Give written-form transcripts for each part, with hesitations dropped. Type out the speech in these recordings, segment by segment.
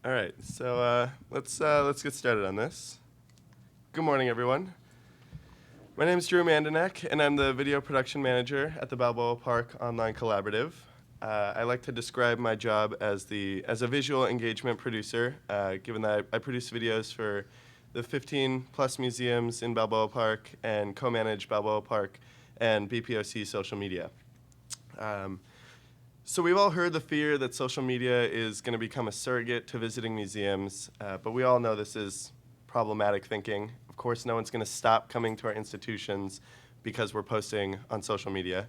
All right, so let's get started on this. Good morning, everyone. My name is Mandinach, and I'm the video production manager at the Balboa Park Online Collaborative. I like to describe my job as a visual engagement producer, given that I produce videos for the 15-plus museums in Balboa Park and co-manage Balboa Park and BPOC social media. So we've all heard the fear that social media is going to become a surrogate to visiting museums, but we all know this is problematic thinking. Of course, no one's going to stop coming to our institutions because we're posting on social media.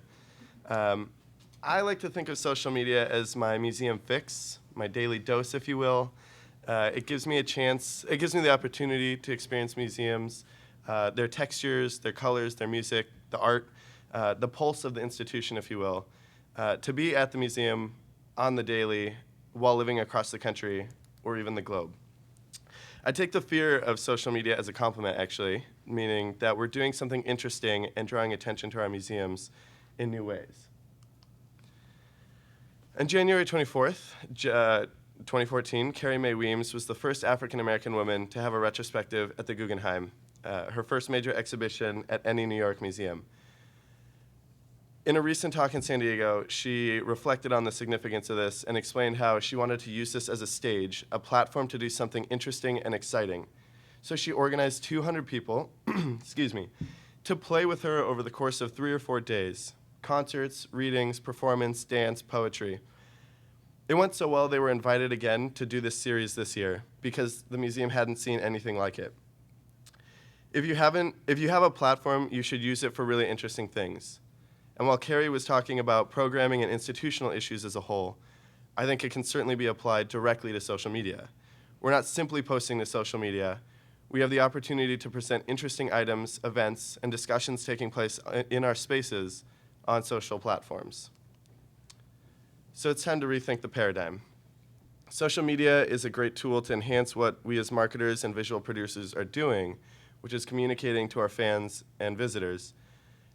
I like to think of social media as my museum fix, my daily dose, if you will. It gives me the opportunity to experience museums, their textures, their colors, their music, the art, the pulse of the institution, if you will. To be at the museum on the daily while living across the country or even the globe. I take the fear of social media as a compliment, actually, meaning that we're doing something interesting and drawing attention to our museums in new ways. On January 24th, 2014, Carrie Mae Weems was the first African-American woman to have a retrospective at the Guggenheim, her first major exhibition at any New York museum. In a recent talk in San Diego, she reflected on the significance of this and explained how she wanted to use this as a stage, a platform to do something interesting and exciting. So she organized 200 people, to play with her over the course of 3 or 4 days. Concerts, readings, performance, dance, poetry. It went so well they were invited again to do this series this year because the museum hadn't seen anything like it. If you have a platform, you should use it for really interesting things. And while Carrie was talking about programming and institutional issues as a whole, I think it can certainly be applied directly to social media. We're not simply posting to social media. We have the opportunity to present interesting items, events, and discussions taking place in our spaces on social platforms. So it's time to rethink the paradigm. Social media is a great tool to enhance what we as marketers and visual producers are doing, which is communicating to our fans and visitors.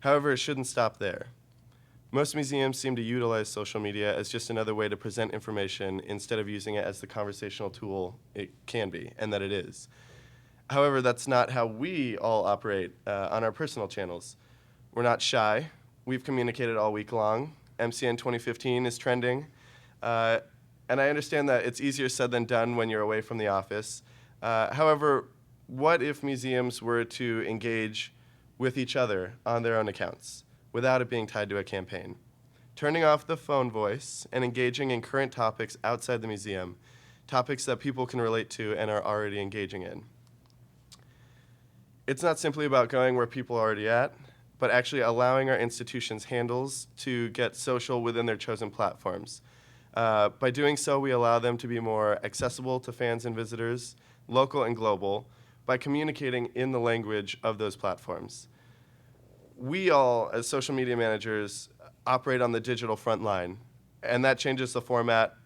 However, it shouldn't stop there. Most museums seem to utilize social media as just another way to present information instead of using it as the conversational tool it can be, and that it is. However, that's not how we all operate on our personal channels. We're not shy. We've communicated all week long. MCN 2015 is trending. And I understand that it's easier said than done when you're away from the office. However, what if museums were to engage with each other on their own accounts without it being tied to a campaign? Turning off the phone voice and engaging in current topics outside the museum, topics that people can relate to and are already engaging in. It's not simply about going where people are already at, but actually allowing our institutions handles to get social within their chosen platforms. By doing so, we allow them to be more accessible to fans and visitors, local and global, by communicating in the language of those platforms. We all, as social media managers, operate on the digital front line, and that changes the format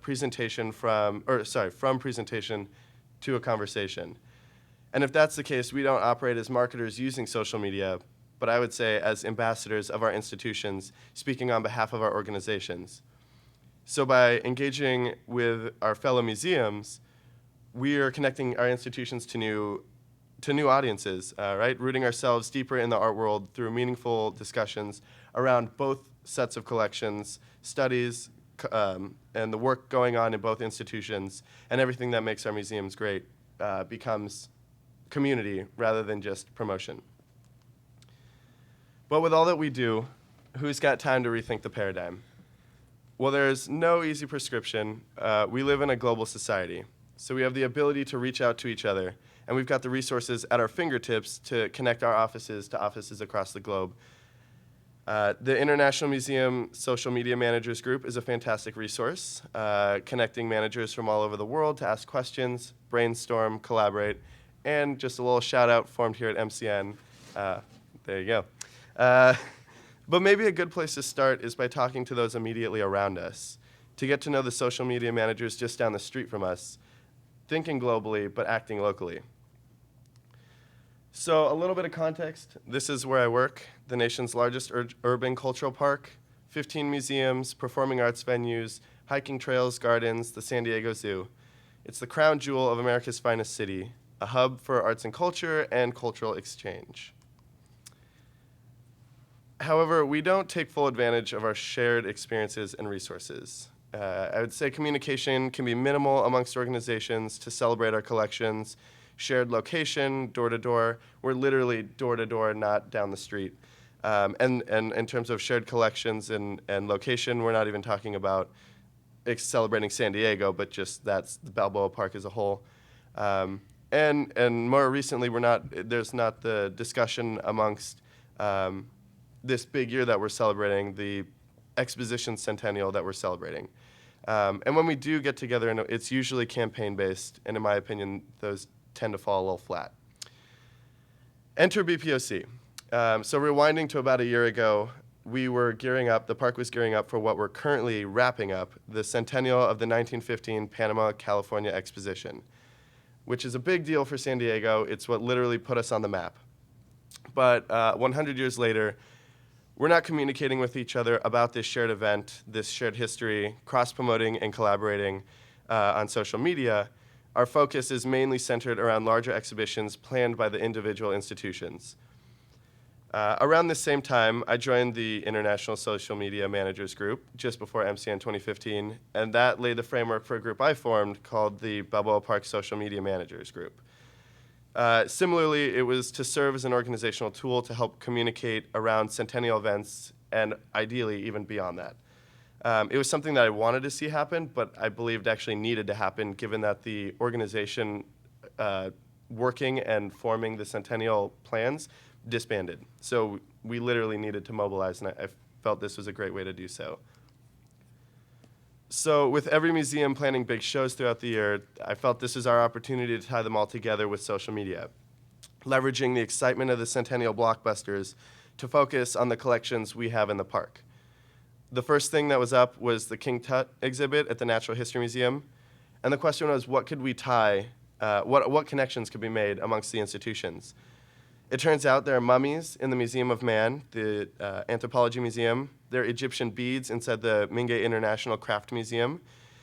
presentation from presentation to a conversation. And if that's the case, we don't operate as marketers using social media, but I would say as ambassadors of our institutions, speaking on behalf of our organizations. So by engaging with our fellow museums, we are connecting our institutions to new audiences, right? Rooting ourselves deeper in the art world through meaningful discussions around both sets of collections, studies, and the work going on in both institutions, and everything that makes our museums great becomes community rather than just promotion. But with all that we do, who's got time to rethink the paradigm? Well, there's no easy prescription. We live in a global society. So we have the ability to reach out to each other, and we've got the resources at our fingertips to connect our offices to offices across the globe. The International Museum Social Media Managers Group is a fantastic resource, connecting managers from all over the world to ask questions, brainstorm, collaborate, and just a little shout out formed here at MCN. There you go. But maybe a good place to start is by talking to those immediately around us, to get to know the social media managers just down the street from us, thinking globally, but acting locally. So a little bit of context. This is where I work, the nation's largest urban cultural park, 15 museums, performing arts venues, hiking trails, gardens, the San Diego Zoo. It's the crown jewel of America's finest city, a hub for arts and culture and cultural exchange. However, we don't take full advantage of our shared experiences and resources. I would say communication can be minimal amongst organizations to celebrate our collections. Shared location, door to door. We're literally door to door, not down the street. And in terms of shared collections and location, we're not even talking about celebrating San Diego, but just that's the Balboa Park as a whole. And more recently, there's not the discussion amongst this big year that we're celebrating, the exposition centennial that we're celebrating. And when we do get together, it's usually campaign-based, and in my opinion, those tend to fall a little flat. Enter BPOC. So rewinding to about a year ago, the park was gearing up for what we're currently wrapping up, the centennial of the 1915 Panama, California Exposition, which is a big deal for San Diego. It's what literally put us on the map. But 100 years later, we're not communicating with each other about this shared event, this shared history, cross-promoting and collaborating on social media. Our focus is mainly centered around larger exhibitions planned by the individual institutions. Around this same time, I joined the International Social Media Managers Group just before MCN 2015, and that laid the framework for a group I formed called the Balboa Park Social Media Managers Group. Similarly, it was to serve as an organizational tool to help communicate around centennial events and ideally even beyond that. It was something that I wanted to see happen, but I believed actually needed to happen given that the organization working and forming the centennial plans disbanded. So we literally needed to mobilize, and I felt this was a great way to do so. So with every museum planning big shows throughout the year, I felt this is our opportunity to tie them all together with social media, leveraging the excitement of the centennial blockbusters to focus on the collections we have in the park. The first thing that was up was the King Tut exhibit at the Natural History Museum, and the question was, what could we tie, what connections could be made amongst the institutions? It turns out there are mummies in the Museum of Man, the Anthropology Museum. There are Egyptian beads inside the Mingei International Craft Museum.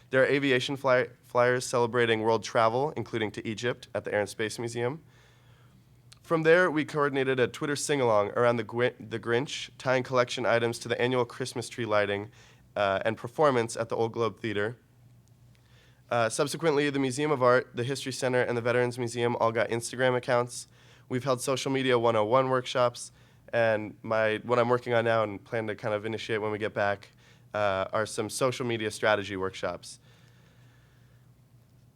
There are aviation flyers celebrating world travel, including to Egypt, at the Air and Space Museum. From there, we coordinated a Twitter sing-along around the Grinch, tying collection items to the annual Christmas tree lighting and performance at the Old Globe Theater. Subsequently, the Museum of Art, the History Center, and the Veterans Museum all got Instagram accounts. We've held Social Media 101 workshops, and what I'm working on now and plan to kind of initiate when we get back are some social media strategy workshops.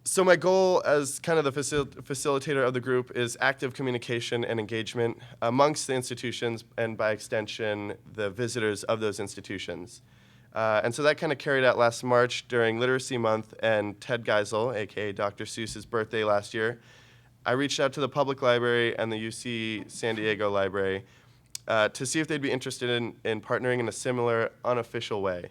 So my goal as kind of the facilitator of the group is active communication and engagement amongst the institutions and by extension, the visitors of those institutions. And so that kind of carried out last March during Literacy Month and Ted Geisel, aka Dr. Seuss's birthday last year. I reached out to the public library and the UC San Diego library to see if they'd be interested in partnering in a similar unofficial way.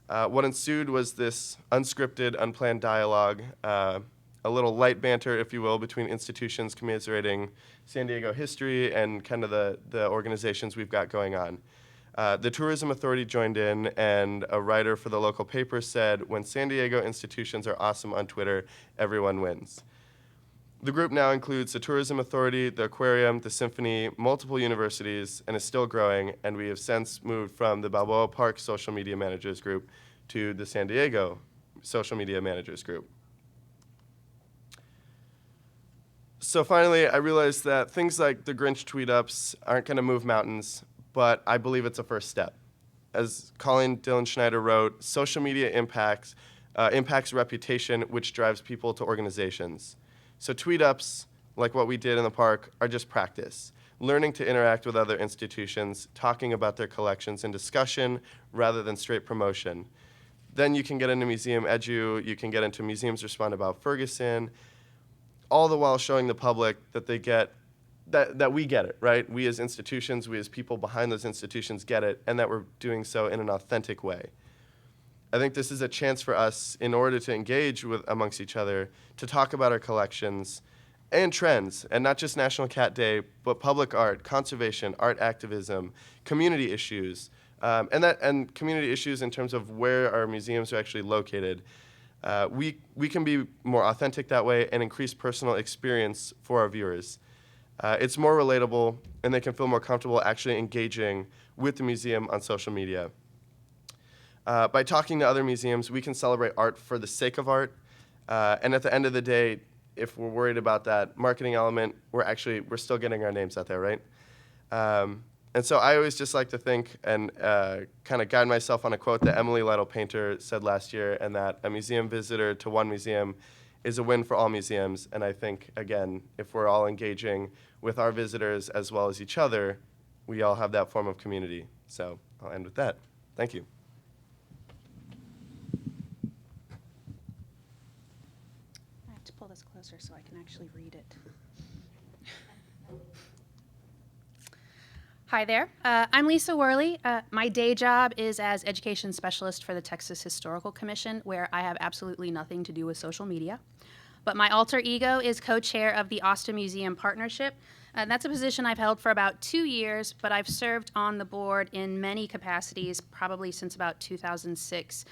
What ensued was this unscripted, unplanned dialogue, a little light banter, if you will, between institutions commiserating San Diego history and kind of the organizations we've got going on. The Tourism Authority joined in, and a writer for the local paper said, "When San Diego institutions are awesome on Twitter, everyone wins." The group now includes the Tourism Authority, the Aquarium, the Symphony, multiple universities, and is still growing, and we have since moved from the Balboa Park Social Media Managers Group to the San Diego Social Media Managers Group. So finally, I realized that things like the Grinch tweet-ups aren't going to move mountains, but I believe it's a first step. As Colleen Dillon Schneider wrote, social media impacts reputation, which drives people to organizations. So tweet-ups, like what we did in the park, are just practice, learning to interact with other institutions, talking about their collections in discussion rather than straight promotion. Then you can get into Museum Edu, you can get into Museums Respond About Ferguson, all the while showing the public that they get, that we get it, right? We as institutions, we as people behind those institutions get it, and that we're doing so in an authentic way. I think this is a chance for us, in order to engage amongst each other, to talk about our collections and trends, and not just National Cat Day, but public art, conservation, art activism, community issues, and community issues in terms of where our museums are actually located. We can be more authentic that way and increase personal experience for our viewers. It's more relatable, and they can feel more comfortable actually engaging with the museum on social media. By talking to other museums, we can celebrate art for the sake of art, and at the end of the day, if we're worried about that marketing element, we're still getting our names out there, right? And so I always just like to think and kind of guide myself on a quote that Emily Lytle Painter said last year, and that a museum visitor to one museum is a win for all museums. And I think, again, if we're all engaging with our visitors as well as each other, we all have that form of community. So I'll end with that. Thank you. I have to pull this closer so I can actually read it. Hi there. I'm Lisa Worley. My day job is as education specialist for the Texas Historical Commission, where I have absolutely nothing to do with social media. But my alter ego is co-chair of the Austin Museum Partnership. That's a position I've held for about 2 years, but I've served on the board in many capacities, probably since about 2006,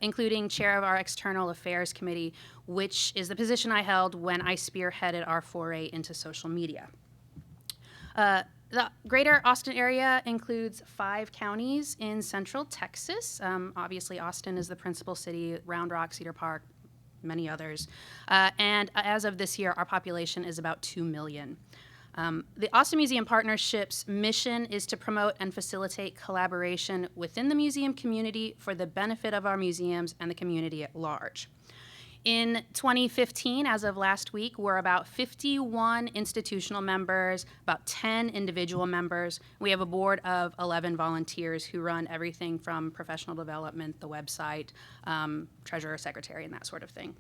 including chair of our External Affairs Committee, which is the position I held when I spearheaded our foray into social media. The greater Austin area includes 5 counties in central Texas. Obviously, Austin is the principal city, Round Rock, Cedar Park, many others. And as of this year, our population is about 2 million. The Austin Museum Partnership's mission is to promote and facilitate collaboration within the museum community for the benefit of our museums and the community at large. In 2015, as of last week, we're about 51 institutional members, about 10 individual members. We have a board of 11 volunteers who run everything from professional development, the website, treasurer, secretary, and that sort of thing.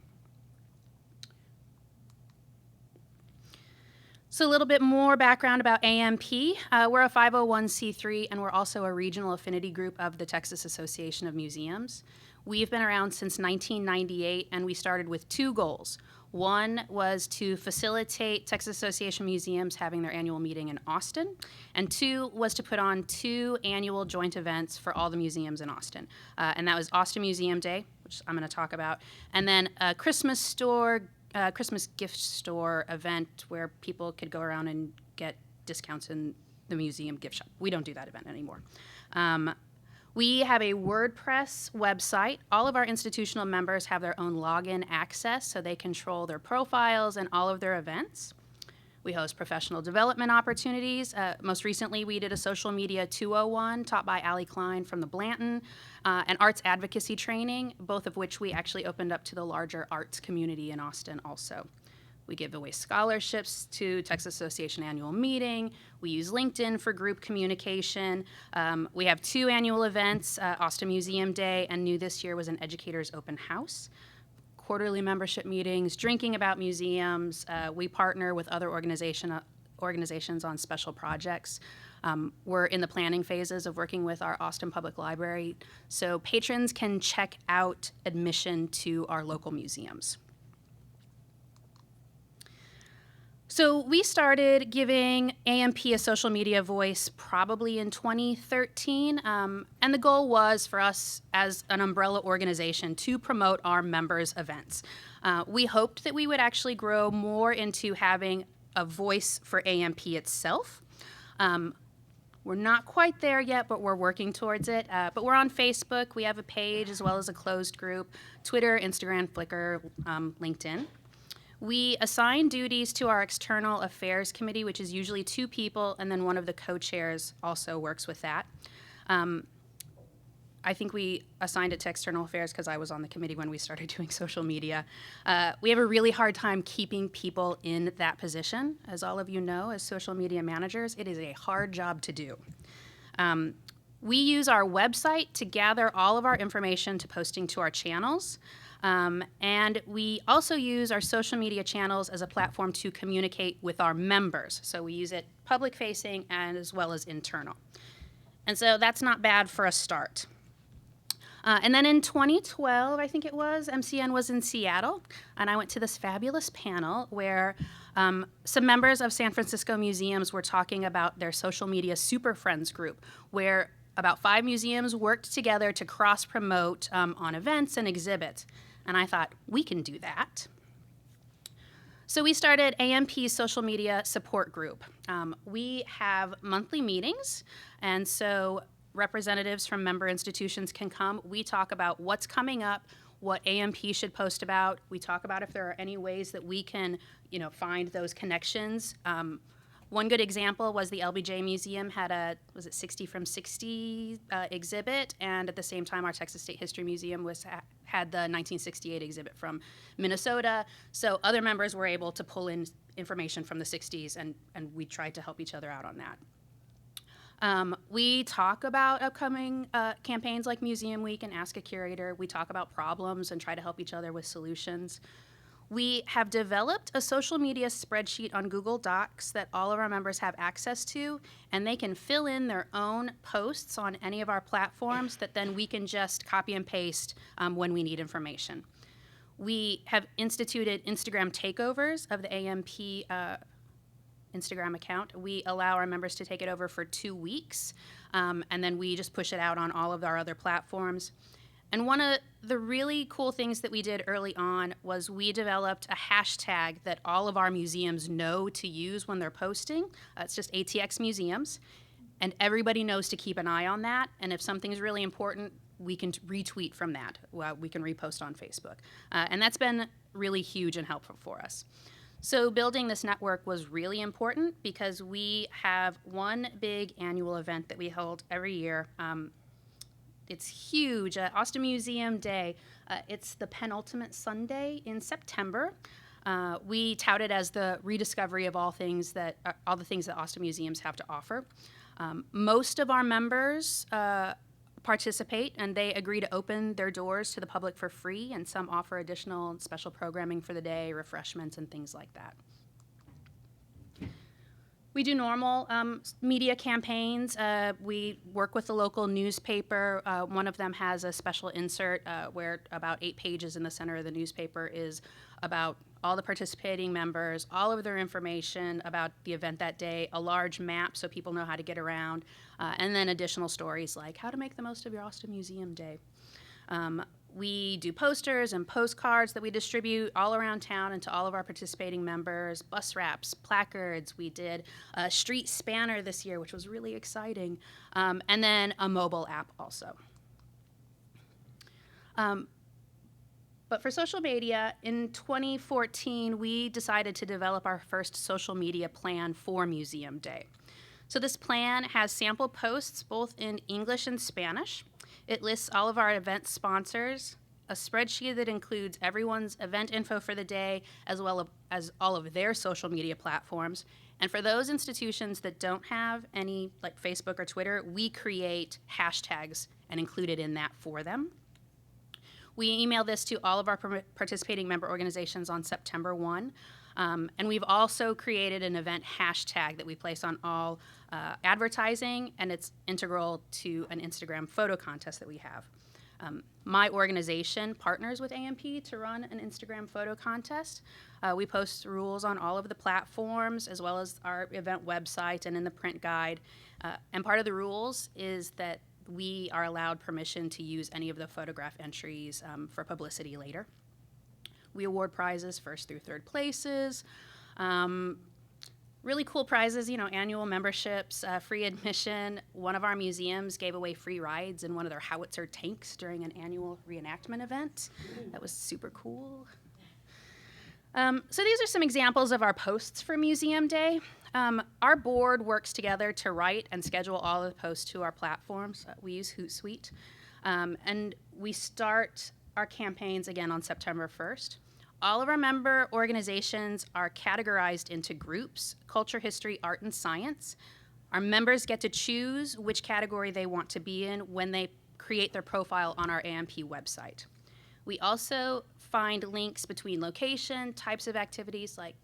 So a little bit more background about AMP. We're a 501c3, and we're also a regional affinity group of the Texas Association of Museums. We've been around since 1998, and we started with 2 goals. One was to facilitate Texas Association Museums having their annual meeting in Austin, and 2 was to put on 2 annual joint events for all the museums in Austin. And that was Austin Museum Day, which I'm going to talk about, and then a Christmas gift store event where people could go around and get discounts in the museum gift shop. We don't do that event anymore. We have a WordPress website. All of our institutional members have their own login access, so they control their profiles and all of their events. We host professional development opportunities. Most recently, we did a social media 201 taught by Allie Klein from the Blanton, and arts advocacy training, both of which we actually opened up to the larger arts community in Austin also. We give away scholarships to Texas Association annual meeting. We use LinkedIn for group communication. We have 2 annual events, Austin Museum Day, and new this year was an educators open house. Quarterly membership meetings, drinking about museums. We partner with other organizations on special projects. We're in the planning phases of working with our Austin Public Library, so patrons can check out admission to our local museums. So we started giving AMP a social media voice probably in 2013, and the goal was for us as an umbrella organization to promote our members' events. We hoped that we would actually grow more into having a voice for AMP itself. We're not quite there yet, but we're working towards it. But we're on Facebook. We have a page as well as a closed group, Twitter, Instagram, Flickr, LinkedIn. We assign duties to our External Affairs Committee, which is usually 2 people, and then one of the co-chairs also works with that. I think we assigned it to External Affairs because I was on the committee when we started doing social media. We have a really hard time keeping people in that position. As all of you know, as social media managers, it is a hard job to do. We use our website to gather all of our information to posting to our channels. And we also use our social media channels as a platform to communicate with our members. So we use it public-facing and as well as internal. And so that's not bad for a start. And then in 2012, I think it was, MCN was in Seattle, and I went to this fabulous panel where some members of San Francisco museums were talking about their social media Super Friends group, where about 5 museums worked together to cross-promote on events and exhibits. And I thought, we can do that. So we started AMP's social media support group. We have monthly meetings, and so representatives from member institutions can come. We talk about what's coming up, what AMP should post about. We talk about if there are any ways that we can, find those connections. One good example was the LBJ Museum had a, 60 from 60 exhibit, and at the same time our Texas State History Museum had the 1968 exhibit from Minnesota. So other members were able to pull in information from the 60s, and we tried to help each other out on that. We talk about upcoming campaigns like Museum Week and Ask a Curator. We talk about problems and try to help each other with solutions. We have developed a social media spreadsheet on Google Docs that all of our members have access to, and they can fill in their own posts on any of our platforms that then we can just copy and paste when we need information. We have instituted Instagram takeovers of the AMP Instagram account. We allow our members to take it over for 2 weeks, and then we just push it out on all of our other platforms. And one of the really cool things that we did early on was we developed a hashtag that all of our museums know to use when they're posting. It's just ATX Museums. And everybody knows to keep an eye on that. And if something's really important, we can retweet from that. We can repost on Facebook. And that's been really huge and helpful for us. So building this network was really important because we have one big annual event that we hold every year. It's huge, Austin Museum Day. It's the penultimate Sunday in September. We tout it as the rediscovery of all the things that Austin Museums have to offer. Most of our members participate, and they agree to open their doors to the public for free, and some offer additional special programming for the day, refreshments, and things like that. We do normal media campaigns. We work with the local newspaper. One of them has a special insert where about 8 pages in the center of the newspaper is about all the participating members, all of their information about the event that day, a large map so people know how to get around, and then additional stories like how to make the most of your Austin Museum Day. We do posters and postcards that we distribute all around town and to all of our participating members, bus wraps, placards. We did a street spanner this year, which was really exciting, and then a mobile app also. But for social media, in 2014, we decided to develop our first social media plan for Museum Day. So this plan has sample posts both in English and Spanish. It lists all of our event sponsors, a spreadsheet that includes everyone's event info for the day, as well as all of their social media platforms. And for those institutions that don't have any, like Facebook or Twitter, we create hashtags and include it in that for them. We email this to all of our participating member organizations on September 1. And we've also created an event hashtag that we place on all advertising, and it's integral to an Instagram photo contest that we have. My organization partners with AMP to run an Instagram photo contest. We post rules on all of the platforms as well as our event website and in the print guide. And part of the rules is that we are allowed permission to use any of the photograph entries for publicity later. We award prizes, 1st through 3rd places. Really cool prizes, annual memberships, free admission. One of our museums gave away free rides in one of their howitzer tanks during an annual reenactment event. That was super cool. So these are some examples of our posts for Museum Day. Our board works together to write and schedule all of the posts to our platforms. We use Hootsuite. And we start our campaigns again on September 1st. All of our member organizations are categorized into groups: culture, history, art, and science. Our members get to choose which category they want to be in when they create their profile on our AMP website. We also find links between location, types of activities like,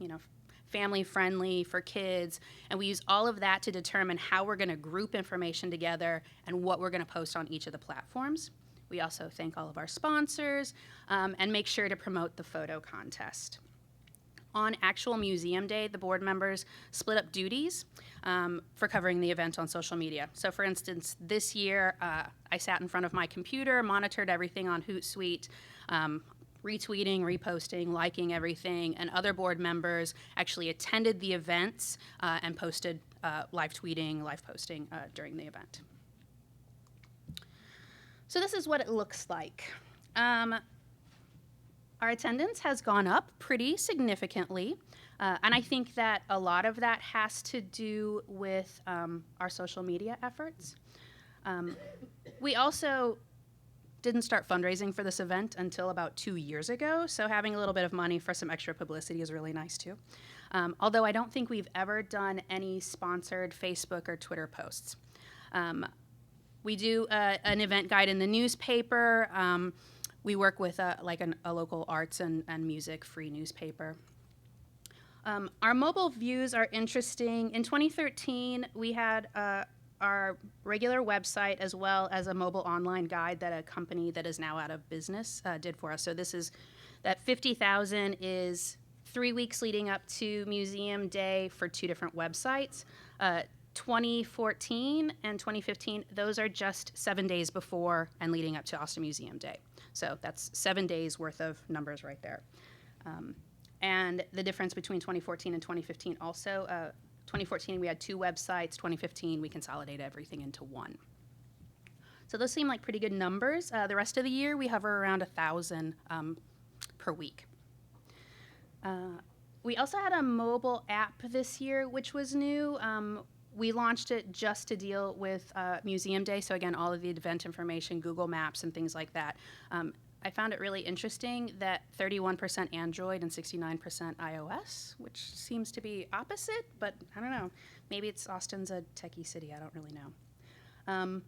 family friendly for kids, and we use all of that to determine how we're going to group information together and what we're going to post on each of the platforms. We also thank all of our sponsors and make sure to promote the photo contest. On actual Museum Day, the board members split up duties for covering the event on social media. So for instance, this year, I sat in front of my computer, monitored everything on Hootsuite, retweeting, reposting, liking everything, and other board members actually attended the events and posted live tweeting, live posting during the event. So this is what it looks like. Our attendance has gone up pretty significantly, and I think that a lot of that has to do with our social media efforts. We also didn't start fundraising for this event until about 2 years ago, so having a little bit of money for some extra publicity is really nice too. Although I don't think we've ever done any sponsored Facebook or Twitter posts. We do an event guide in the newspaper. We work with a local arts and music free newspaper. Our mobile views are interesting. In 2013, we had our regular website as well as a mobile online guide that a company that is now out of business did for us. So this is, that 50,000 is 3 weeks leading up to Museum Day for 2 different websites. 2014 and 2015, those are just 7 days before and leading up to Austin Museum Day. So that's 7 days worth of numbers right there. And the difference between 2014 and 2015 also, 2014 we had 2 websites, 2015 we consolidated everything into 1. So those seem like pretty good numbers. The rest of the year we hover around 1,000 per week. We also had a mobile app this year, which was new. We launched it just to deal with Museum Day. So again, all of the event information, Google Maps and things like that. I found it really interesting that 31% Android and 69% iOS, which seems to be opposite, but I don't know. Maybe it's Austin's a techie city, I don't really know.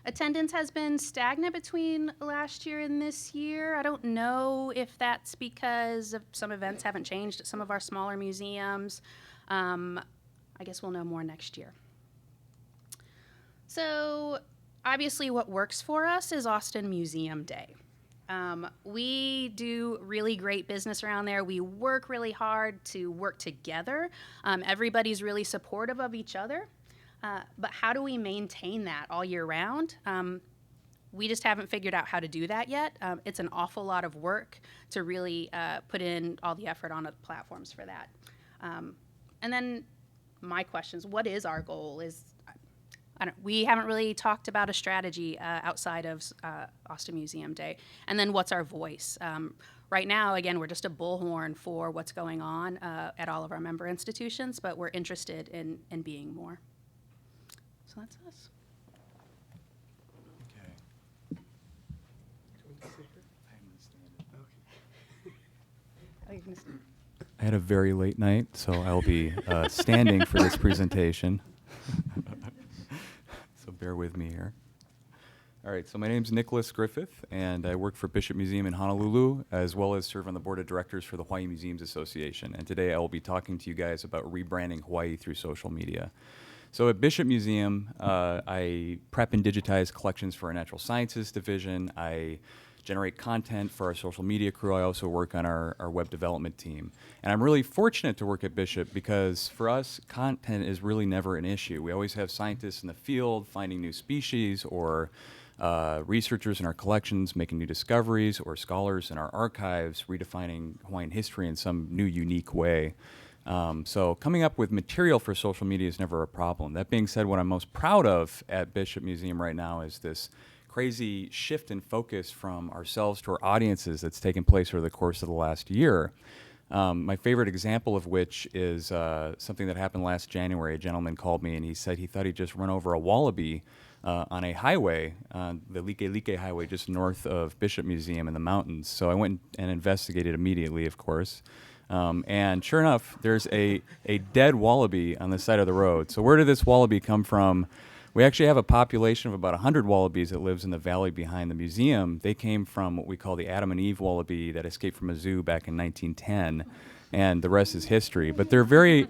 Attendance has been stagnant between last year and this year. I don't know if that's because of some events haven't changed at some of our smaller museums. I guess we'll know more next year. So obviously what works for us is Austin Museum Day. We do really great business around there. We work really hard to work together. Everybody's really supportive of each other. But how do we maintain that all year round? We just haven't figured out how to do that yet. It's an awful lot of work to really put in all the effort on the platforms for that. And then my questions, what is our goal? We haven't really talked about a strategy outside of Austin Museum Day. And then what's our voice? Right now, again, we're just a bullhorn for what's going on at all of our member institutions, but we're interested in being more. So that's us. Okay. I had a very late night, so I'll be standing for this presentation. So bear with me here. All right, so my name's Nicholas Griffith, and I work for Bishop Museum in Honolulu, as well as serve on the board of directors for the Hawaii Museums Association. And today I will be talking to you guys about rebranding Hawaii through social media. So at Bishop Museum, I prep and digitize collections for our natural sciences division. I generate content for our social media crew. I also work on our web development team. And I'm really fortunate to work at Bishop because for us, content is really never an issue. We always have scientists in the field finding new species, or researchers in our collections making new discoveries, or scholars in our archives redefining Hawaiian history in some new, unique way. So coming up with material for social media is never a problem. That being said, what I'm most proud of at Bishop Museum right now is this crazy shift in focus from ourselves to our audiences that's taken place over the course of the last year. My favorite example of which is something that happened last January. A gentleman called me and he said he thought he'd just run over a wallaby on a highway, the Like Highway, just north of Bishop Museum in the mountains. So I went and investigated immediately, of course. And sure enough, there's a dead wallaby on the side of the road. So where did this wallaby come from? We actually have a population of about 100 wallabies that lives in the valley behind the museum. They came from what we call the Adam and Eve wallaby that escaped from a zoo back in 1910, and the rest is history. But they're very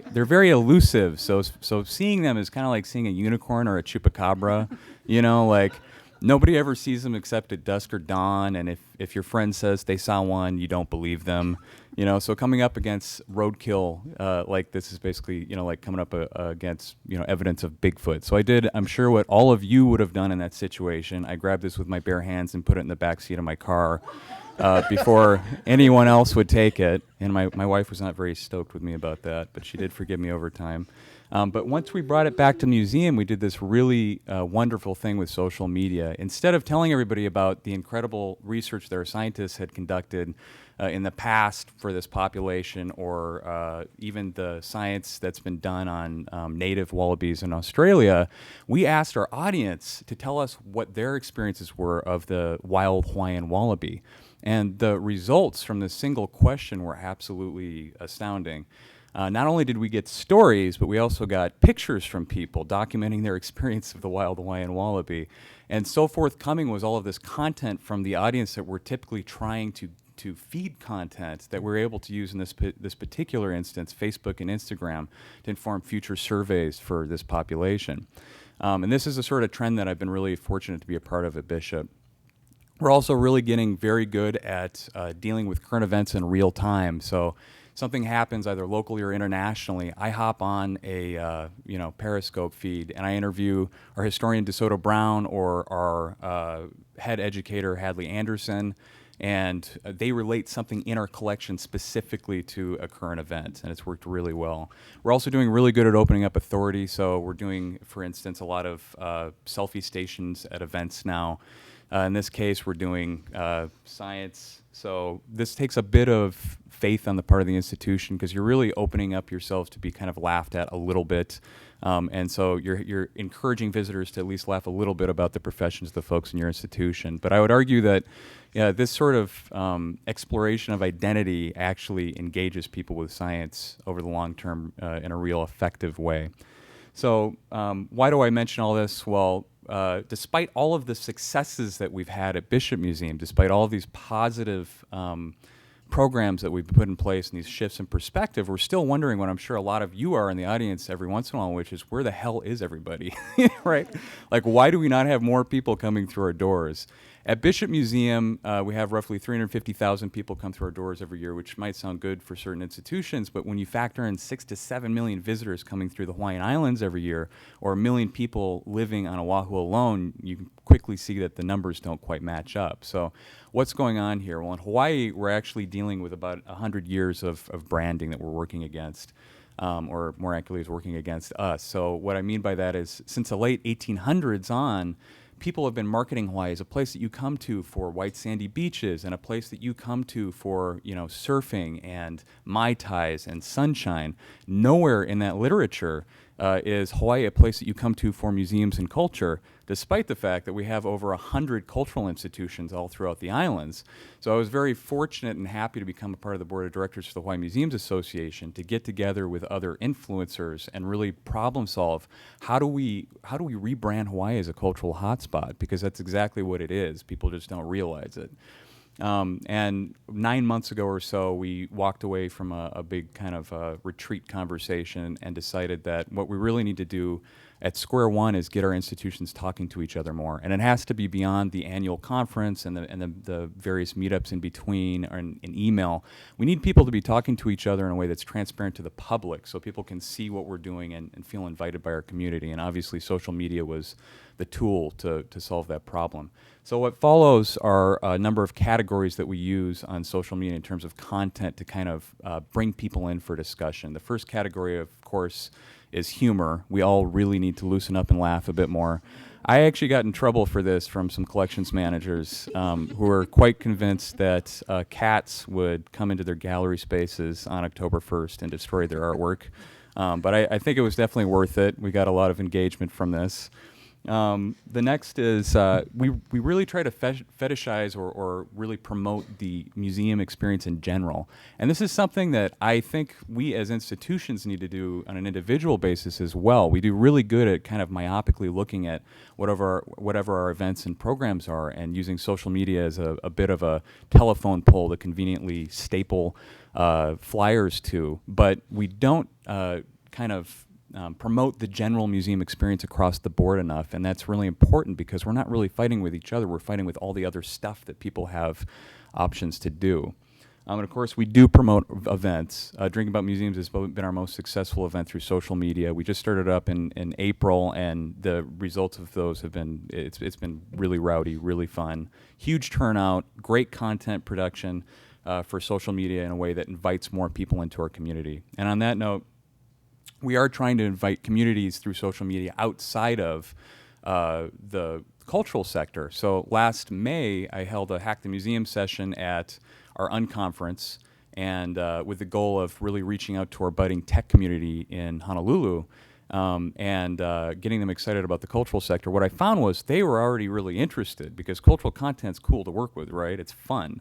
elusive. So seeing them is kind of like seeing a unicorn or a chupacabra. You know, like nobody ever sees them except at dusk or dawn. And if your friend says they saw one, you don't believe them. You know, so coming up against roadkill like this is basically, you know, like coming up against, you know, evidence of Bigfoot. So I did, I'm sure, what all of you would have done in that situation. I grabbed this with my bare hands and put it in the back seat of my car before anyone else would take it. And my wife was not very stoked with me about that, but she did forgive me over time. But once we brought it back to the museum, we did this really wonderful thing with social media. Instead of telling everybody about the incredible research that our scientists had conducted in the past for this population, or even the science that's been done on native wallabies in Australia, we asked our audience to tell us what their experiences were of the wild Hawaiian wallaby. And the results from this single question were absolutely astounding. Not only did we get stories, but we also got pictures from people documenting their experience of the wild Hawaiian wallaby. And so forthcoming was all of this content from the audience that we're typically trying to feed content that we're able to use in this particular instance, Facebook and Instagram, to inform future surveys for this population. And this is a sort of trend that I've been really fortunate to be a part of at Bishop. We're also really getting very good at dealing with current events in real time. So something happens either locally or internationally, I hop on a Periscope feed and I interview our historian DeSoto Brown or our head educator Hadley Anderson, and they relate something in our collection specifically to a current event, and it's worked really well. We're also doing really good at opening up authority, so we're doing, for instance, a lot of selfie stations at events now. In this case, we're doing science, so this takes a bit of faith on the part of the institution because you're really opening up yourselves to be kind of laughed at a little bit. And so you're encouraging visitors to at least laugh a little bit about the professions of the folks in your institution. But I would argue that this sort of exploration of identity actually engages people with science over the long term in a real effective way. So why do I mention all this? Well, despite all of the successes that we've had at Bishop Museum, despite all of these positive programs that we've put in place and these shifts in perspective, we're still wondering what I'm sure a lot of you are in the audience every once in a while, which is where the hell is everybody, right? Like, why do we not have more people coming through our doors? At Bishop Museum, we have roughly 350,000 people come through our doors every year, which might sound good for certain institutions, but when you factor in 6 to 7 million visitors coming through the Hawaiian Islands every year, or 1 million people living on Oahu alone, you can quickly see that the numbers don't quite match up. So what's going on here? Well, in Hawaii, we're actually dealing with about 100 years of branding that we're working against. Or more accurately, is working against us. So what I mean by that is, since the late 1800s on, people have been marketing Hawaii as a place that you come to for white sandy beaches and a place that you come to for, surfing and Mai Tais and sunshine. Nowhere in that literature is Hawaii a place that you come to for museums and culture, despite the fact that we have over 100 cultural institutions all throughout the islands. So I was very fortunate and happy to become a part of the board of directors for the Hawaii Museums Association to get together with other influencers and really problem solve how do we rebrand Hawaii as a cultural hotspot, because that's exactly what it is. People just don't realize it. And 9 months ago or so, we walked away from a big kind of retreat conversation and decided that what we really need to do at square one is get our institutions talking to each other more. And it has to be beyond the annual conference and the various meetups in between or in email. We need people to be talking to each other in a way that's transparent to the public so people can see what we're doing and feel invited by our community. And obviously social media was the tool to solve that problem. So what follows are a number of categories that we use on social media in terms of content to kind of bring people in for discussion. The first category, of course, is humor. We all really need to loosen up and laugh a bit more. I actually got in trouble for this from some collections managers who were quite convinced that cats would come into their gallery spaces on October 1st and destroy their artwork. But I think it was definitely worth it. We got a lot of engagement from this. The next is we really try to fetishize or really promote the museum experience in general. And this is something that I think we as institutions need to do on an individual basis as well. We do really good at kind of myopically looking at whatever our events and programs are and using social media as a bit of a telephone pole to conveniently staple flyers to. But we don't promote the general museum experience across the board enough, and that's really important because we're not really fighting with each other, we're fighting with all the other stuff that people have options to do. And of course, we do promote events. Drinking About Museums has been our most successful event through social media. We just started up in April, and the results of those have been, it's been really rowdy, really fun. Huge turnout, great content production for social media in a way that invites more people into our community. And on that note, we are trying to invite communities through social media outside of the cultural sector. So last May, I held a Hack the Museum session at our unconference, and with the goal of really reaching out to our budding tech community in Honolulu and getting them excited about the cultural sector. What I found was they were already really interested because cultural content's cool to work with, right? It's fun.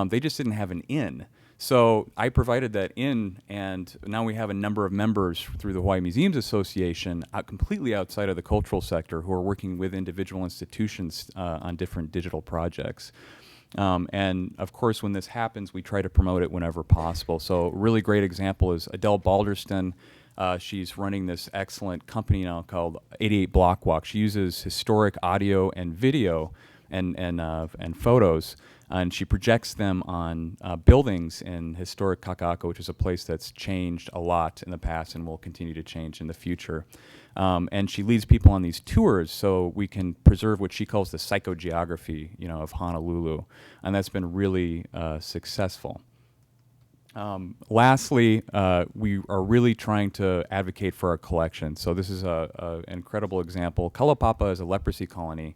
They just didn't have an in. So I provided that in, and now we have a number of members through the Hawaii Museums Association completely outside of the cultural sector who are working with individual institutions on different digital projects. And of course, when this happens, we try to promote it whenever possible. So a really great example is Adele Balderston. She's running this excellent company now called 88 Block Walk. She uses historic audio and video and photos, and she projects them on buildings in historic Kaka'ako, which is a place that's changed a lot in the past and will continue to change in the future. And she leads people on these tours so we can preserve what she calls the psychogeography, of Honolulu, and that's been really successful. Lastly, we are really trying to advocate for our collection. So this is an incredible example. Kalaupapa is a leprosy colony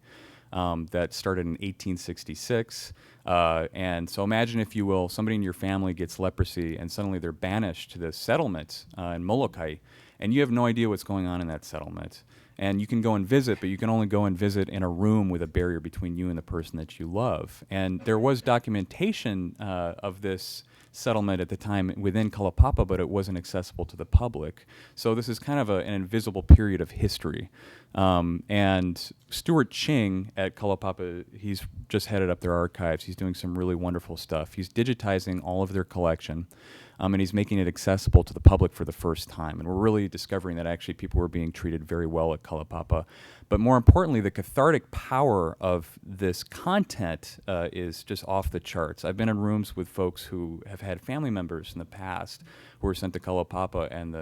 that started in 1866. And so imagine, if you will, somebody in your family gets leprosy and suddenly they're banished to this settlement in Molokai, and you have no idea what's going on in that settlement. And you can go and visit, but you can only go and visit in a room with a barrier between you and the person that you love. And there was documentation of this settlement at the time within Kalaupapa, but it wasn't accessible to the public. So this is kind of an invisible period of history. And Stewart Ching at Kalaupapa, he's just headed up their archives. He's doing some really wonderful stuff. He's digitizing all of their collection, and he's making it accessible to the public for the first time. And we're really discovering that actually people were being treated very well at Kalaupapa. But more importantly, the cathartic power of this content is just off the charts. I've been in rooms with folks who have had family members in the past who were sent to Kalaupapa, and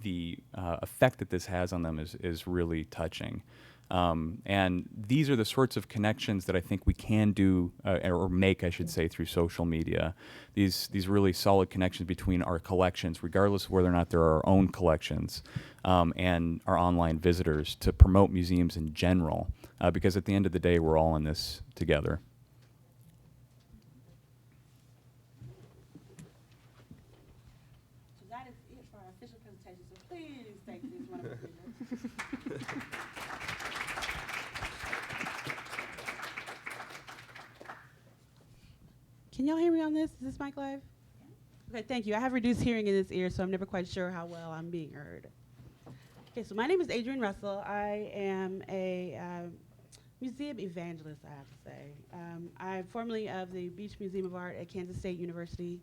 the effect that this has on them is really touching. And these are the sorts of connections that I think we can do, or make, I should say, through social media. These really solid connections between our collections, regardless of whether or not they're our own collections, and our online visitors, to promote museums in general, because at the end of the day, we're all in this together. So that is it for our official presentation. So please thank these wonderful people. Can y'all hear me on this? Is this mic live? Okay, thank you. I have reduced hearing in this ear, so I'm never quite sure how well I'm being heard. Okay, so my name is Adrianne Russell. I am a museum evangelist, I have to say. I'm formerly of the Beach Museum of Art at Kansas State University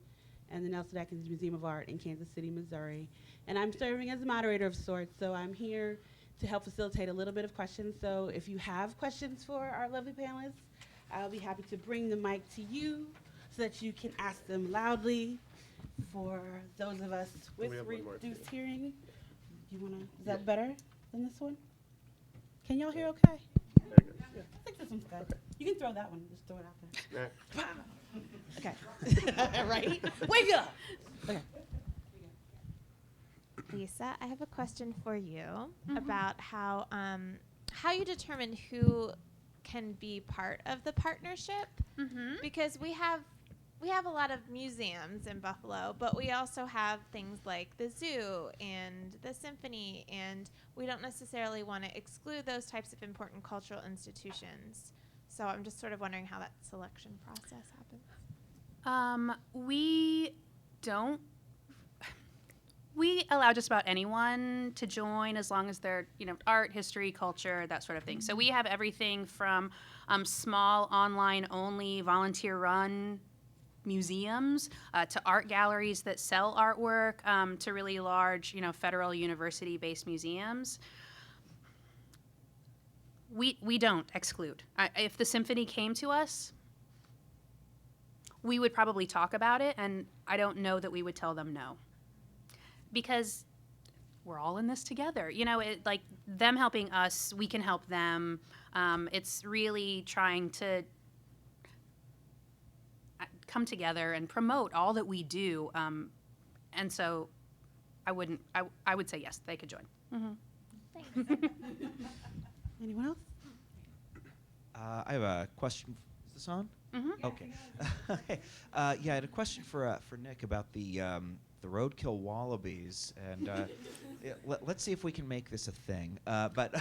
and the Nelson Atkins Museum of Art in Kansas City, Missouri. And I'm serving as a moderator of sorts, so I'm here to help facilitate a little bit of questions. So if you have questions for our lovely panelists, I'll be happy to bring the mic to you so that you can ask them loudly. For those of us with reduced hearing, is that better than this one? Can y'all hear okay? I think this one's good. You can throw that one, just throw it out there. Okay. Right? Wake up! Okay. Lisa, I have a question for you about how you determine who can be part of the partnership, because we have a lot of museums in Buffalo, but we also have things like the zoo and the symphony, and we don't necessarily want to exclude those types of important cultural institutions. So I'm just sort of wondering how that selection process happens. We allow just about anyone to join as long as they're, art, history, culture, that sort of thing. So we have everything from small, online-only, volunteer-run museums to art galleries that sell artwork to really large, federal university-based museums. We don't exclude. If the symphony came to us, we would probably talk about it, and I don't know that we would tell them no. Because we're all in this together. You know, like them helping us, we can help them. It's really trying to come together and promote all that we do. And so I would say yes, they could join. Thanks. Anyone else? I have a question. Is this on? Mm-hmm. Okay. Okay. Yeah, I had a question for Nick about the roadkill wallabies, and let's see if we can make this a thing. But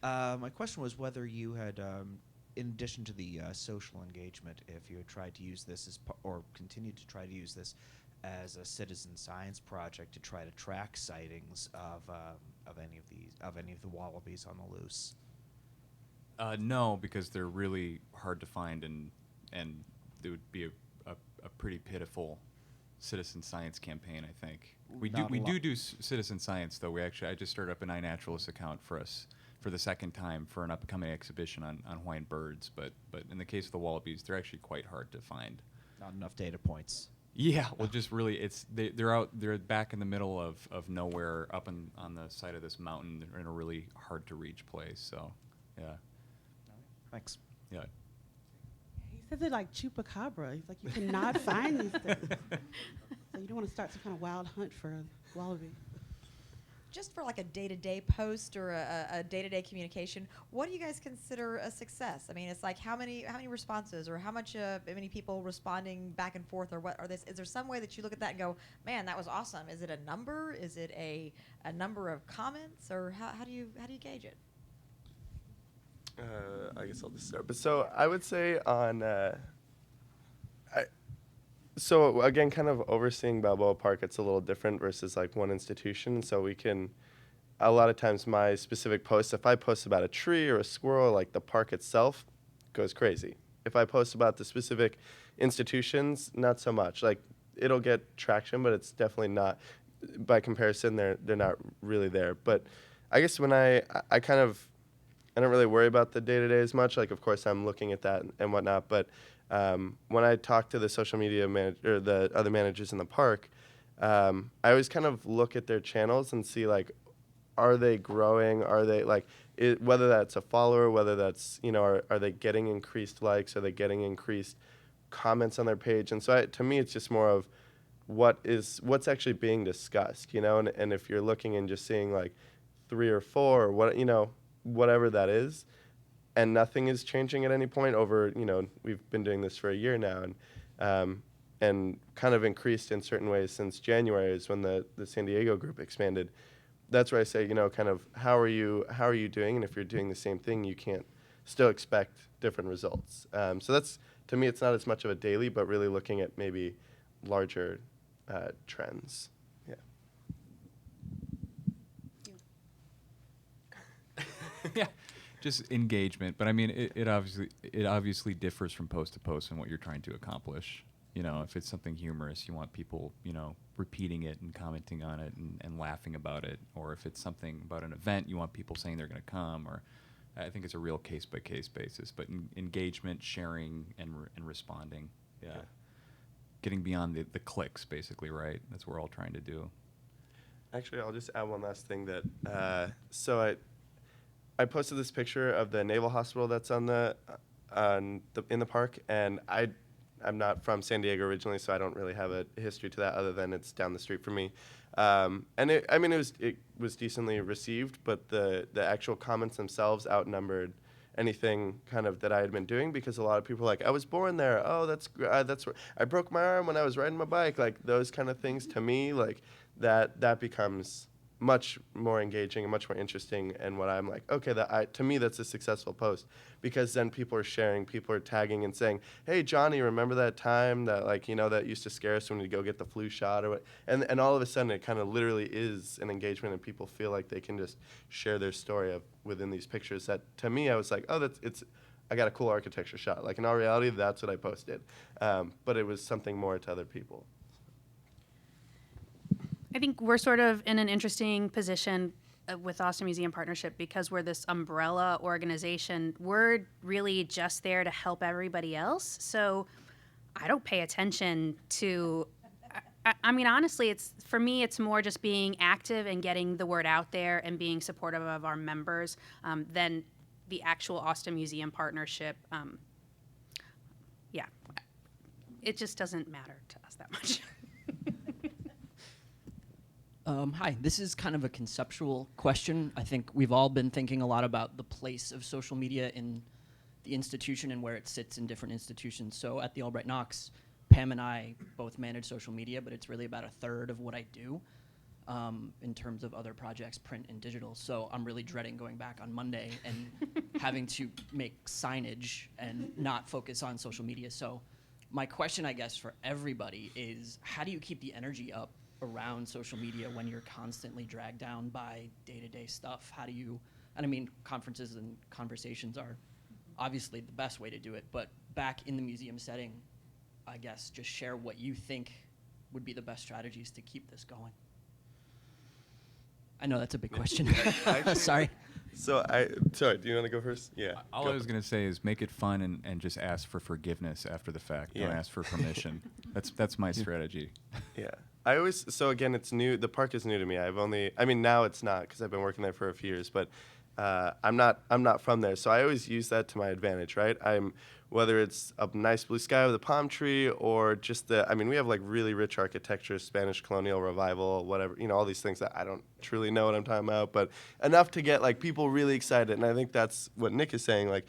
my question was whether you had, in addition to the social engagement, if you had tried to use this or continued to try to use this as a citizen science project to try to track sightings of any of the wallabies on the loose. No, because they're really hard to find, and it would be a pretty pitiful citizen science campaign, I think. We do citizen science, though. I just started up an iNaturalist account for us for the second time for an upcoming exhibition on Hawaiian birds. But in the case of the wallabies, they're actually quite hard to find. Not enough data points. Yeah, well, just really, they're back in the middle of nowhere, up on the side of this mountain. They're in a really hard to reach place. So, yeah. Thanks. Yeah. He says it like Chupacabra. He's like, you cannot find these things. So you don't want to start some kind of wild hunt for a wallaby. Just for like a day-to-day post or a day-to-day communication, what do you guys consider a success? I mean, it's like how many responses, or how many people responding back and forth, or what are this? Is there some way that you look at that and go, man, that was awesome? Is it a number? Is it a number of comments, or how do you gauge it? I guess I'll just start. But so I would say on, so again, kind of overseeing Balboa Park, it's a little different versus like one institution. So we can, a lot of times my specific posts, if I post about a tree or a squirrel, like the park itself goes crazy. If I post about the specific institutions, not so much. Like it'll get traction, but it's definitely not, by comparison, they're not really there. But I guess when I don't really worry about the day-to-day as much. Like, of course, I'm looking at that and whatnot. But when I talk to the social media manager, or the other managers in the park, I always kind of look at their channels and see, like, are they growing? Are they, like, whether that's a follower, whether that's, are they getting increased likes? Are they getting increased comments on their page? And so to me, it's just more of what's actually being discussed, And if you're looking and just seeing, like, 3 or 4 or whatever that is, and nothing is changing at any point over, we've been doing this for a year now, and kind of increased in certain ways since January is when the San Diego group expanded. That's where I say, kind of how are you doing? And if you're doing the same thing, you can't still expect different results. So that's, to me, it's not as much of a daily, but really looking at maybe larger trends. Yeah. Yeah, just engagement. But I mean, it obviously differs from post to post and what you're trying to accomplish. If it's something humorous, you want people, repeating it and commenting on it and laughing about it. Or if it's something about an event, you want people saying they're going to come. Or I think it's a real case-by-case basis. But engagement, sharing, and responding. Yeah. Getting beyond the clicks, basically, right? That's what we're all trying to do. Actually, I'll just add one last thing that, so I posted this picture of the Naval Hospital that's in the park, and I'm not from San Diego originally, so I don't really have a history to that other than it's down the street from me. And it was decently received, but the actual comments themselves outnumbered anything kind of that I had been doing, because a lot of people were like, I was born there. Oh, that's I broke my arm when I was riding my bike. Like those kind of things to me, like that becomes much more engaging and much more interesting, and what I'm like, okay, to me that's a successful post, because then people are sharing, people are tagging and saying, hey Johnny, remember that time that that used to scare us when we'd go get the flu shot, or what? And all of a sudden it kind of literally is an engagement, and people feel like they can just share their story within these pictures. That to me, I was like, oh, I got a cool architecture shot. Like in all reality, that's what I posted, but it was something more to other people. I think we're sort of in an interesting position with Austin Museum Partnership, because we're this umbrella organization. We're really just there to help everybody else. So I don't pay attention to. I mean, honestly, for me, it's more just being active and getting the word out there and being supportive of our members than the actual Austin Museum partnership. Yeah, it just doesn't matter to us that much. Hi, this is kind of a conceptual question. I think we've all been thinking a lot about the place of social media in the institution and where it sits in different institutions. So at the Albright Knox, Pam and I both manage social media, but it's really about a third of what I do in terms of other projects, print and digital. So I'm really dreading going back on Monday and having to make signage and not focus on social media. So my question, I guess, for everybody is, how do you keep the energy up around social media when you're constantly dragged down by day-to-day stuff? How do you, and I mean, conferences and conversations are obviously the best way to do it, but back in the museum setting, I guess, just share what you think would be the best strategies to keep this going. I know that's a big question. Sorry. Sorry, do you want to go first? Yeah. All I was going to say is make it fun and just ask for forgiveness after the fact. Don't ask for permission. That's my strategy. Yeah. So again, it's new. The park is new to me. Now it's not because I've been working there for a few years, but I'm not from there. So I always use that to my advantage, right? Whether it's a nice blue sky with a palm tree or just we have like really rich architecture, Spanish colonial revival, whatever, all these things that I don't truly know what I'm talking about, but enough to get like people really excited. And I think that's what Nick is saying. Like,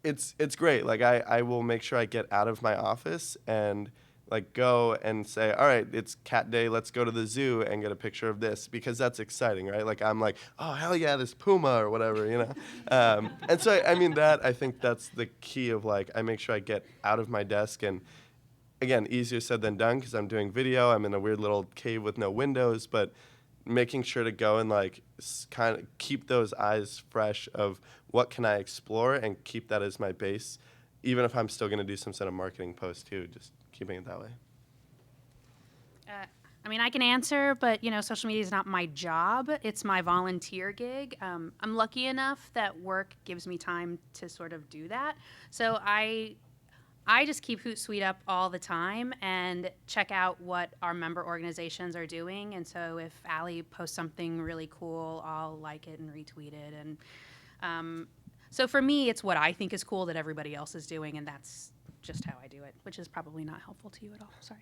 it's great. Like I will make sure I get out of my office and like go and say, all right, it's cat day, let's go to the zoo and get a picture of this, because that's exciting, right? Like I'm like, oh hell yeah, this puma or whatever, and so I think that's the key of like, I make sure I get out of my desk, and again, easier said than done because I'm doing video, I'm in a weird little cave with no windows, but making sure to go and like kind of keep those eyes fresh of what can I explore and keep that as my base, even if I'm still going to do some sort of marketing post too, just keeping it that way. I can answer, but social media is not my job. It's my volunteer gig. I'm lucky enough that work gives me time to sort of do that. So I just keep Hootsuite up all the time and check out what our member organizations are doing. And so if Allie posts something really cool, I'll like it and retweet it. And so for me, it's what I think is cool that everybody else is doing, and that's just how I do it, which is probably not helpful to you at all. Sorry.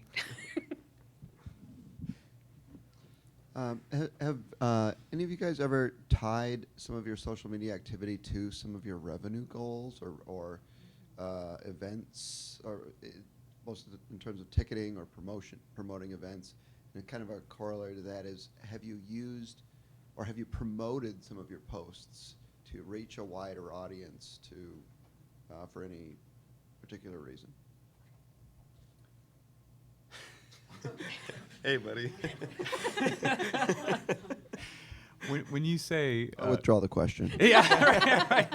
Have any of you guys ever tied some of your social media activity to some of your revenue goals or events, or most of in terms of ticketing or promoting events? And kind of a corollary to that is, have you used or have you promoted some of your posts to reach a wider audience for any particular reason? Hey, buddy. When you say... I'll withdraw the question. Yeah, right.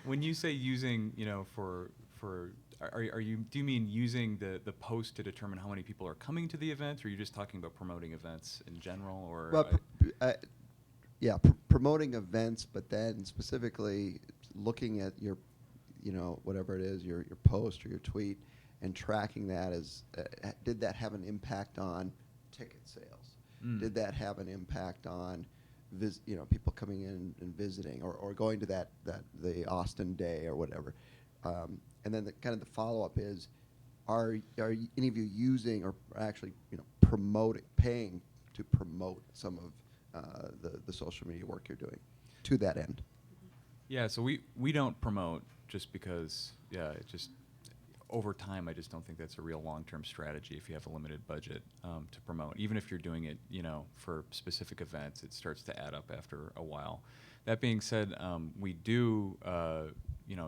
When you say using, do you mean using the post to determine how many people are coming to the event, or are you just talking about promoting events in general? Or well, promoting events, but then specifically looking at your, whatever it is, your post or your tweet, and tracking that as, did that have an impact on ticket sales? Did that have an impact on, people coming in and visiting, or going to the Austin Day or whatever? And then the follow-up is, are any of you using or actually paying to promote some of the social media work you're doing to that end? Yeah, so we don't promote just because, it just over time, I just don't think that's a real long-term strategy if you have a limited budget to promote. Even if you're doing it, for specific events, it starts to add up after a while. That being said, we do,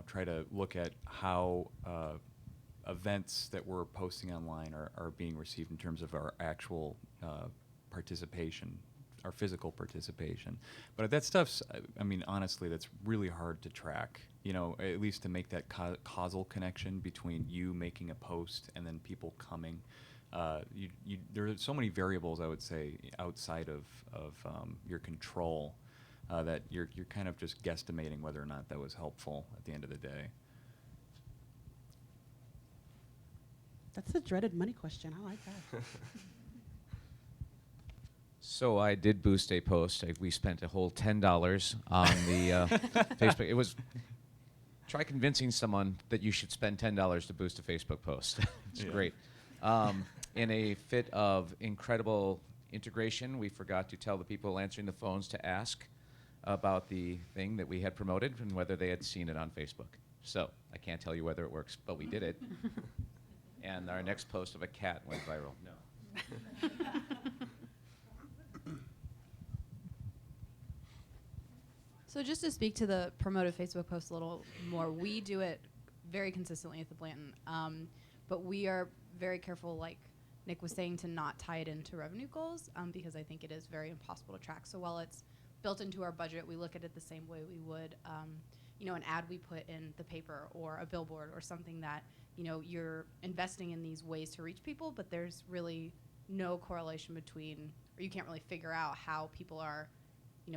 try to look at how events that we're posting online are being received in terms of our actual participation, our physical participation. But that stuff's, honestly, that's really hard to track, at least to make that causal connection between you making a post and then people coming. There are so many variables, I would say, outside of your control that you're kind of just guesstimating whether or not that was helpful at the end of the day. That's a dreaded money question. I like that. So I did boost a post. We spent a whole $10 on the Facebook. It was try convincing someone that you should spend $10 to boost a Facebook post. It's great. In a fit of incredible integration, we forgot to tell the people answering the phones to ask about the thing that we had promoted and whether they had seen it on Facebook. So I can't tell you whether it works, but we did it. And our next post of a cat went viral. No. So just to speak to the promoted Facebook post a little more, we do it very consistently at the Blanton, but we are very careful, like Nick was saying, to not tie it into revenue goals because I think it is very impossible to track. So while it's built into our budget, we look at it the same way we would, an ad we put in the paper or a billboard or something that, you're investing in these ways to reach people, but there's really no correlation between, or you can't really figure out how people are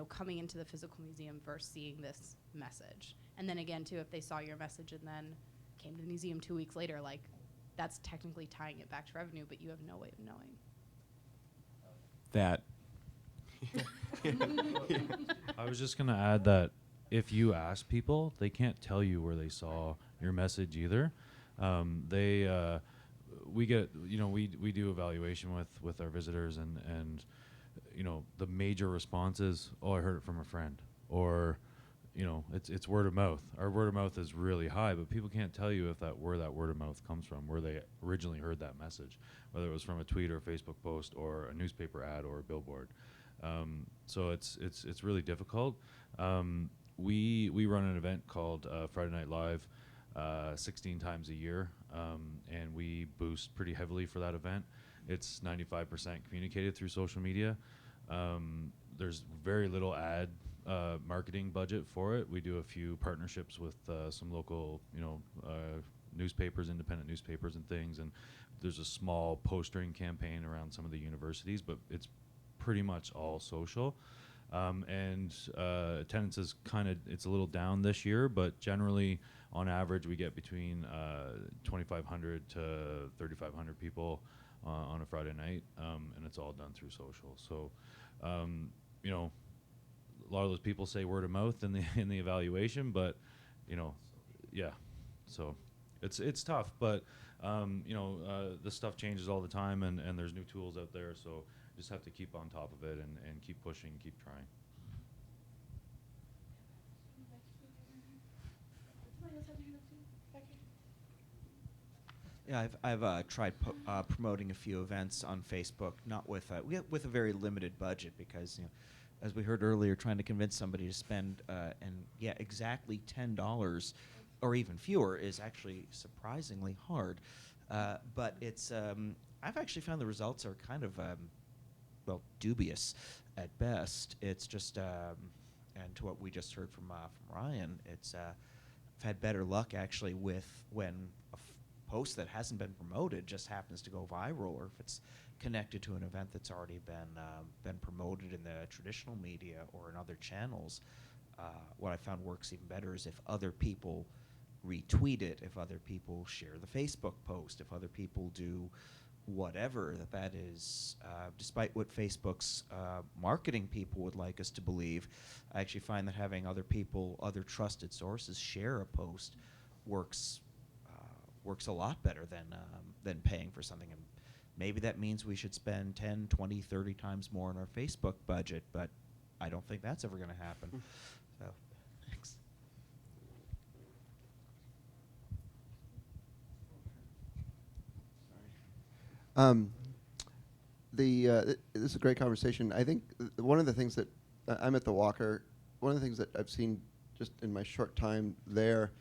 coming into the physical museum versus seeing this message. And then again, too, if they saw your message and then came to the museum 2 weeks later, like, that's technically tying it back to revenue, but you have no way of knowing. That. I was just going to add that if you ask people, they can't tell you where they saw your message either. We get, we do evaluation with our visitors and the major response is, oh, I heard it from a friend, or, it's word of mouth. Our word of mouth is really high, but people can't tell you where that word of mouth comes from, where they originally heard that message, whether it was from a tweet or a Facebook post or a newspaper ad or a billboard. So it's really difficult. We run an event called Friday Night Live 16 times a year, and we boost pretty heavily for that event. It's 95% communicated through social media. There's very little ad marketing budget for it. We do a few partnerships with some local, newspapers, independent newspapers and things, and there's a small postering campaign around some of the universities, but it's pretty much all social. And attendance is it's a little down this year, but generally, on average, we get between 2,500 to 3,500 people on a Friday night, and it's all done through social. So, a lot of those people say word of mouth in the evaluation, but so it's tough. But this stuff changes all the time, and there's new tools out there. So just have to keep on top of it and keep pushing, keep trying. Yeah, I've tried promoting a few events on Facebook, not with a very limited budget, because as we heard earlier, trying to convince somebody to spend exactly $10 or even fewer is actually surprisingly hard. But it's I've actually found the results are kind of dubious at best. It's just and to what we just heard from Ryan, it's I've had better luck actually with when a post that hasn't been promoted just happens to go viral, or if it's connected to an event that's already been promoted in the traditional media or in other channels. What I found works even better is if other people retweet it, if other people share the Facebook post, if other people do whatever, that is, despite what Facebook's marketing people would like us to believe, I actually find that having other people, other trusted sources share a post works a lot better than paying for something. And maybe that means we should spend 10, 20, 30 times more on our Facebook budget, but I don't think that's ever going to happen. So, thanks. This is a great conversation. I think one of the things that I'm at the Walker, one of the things that I've seen just in my short time there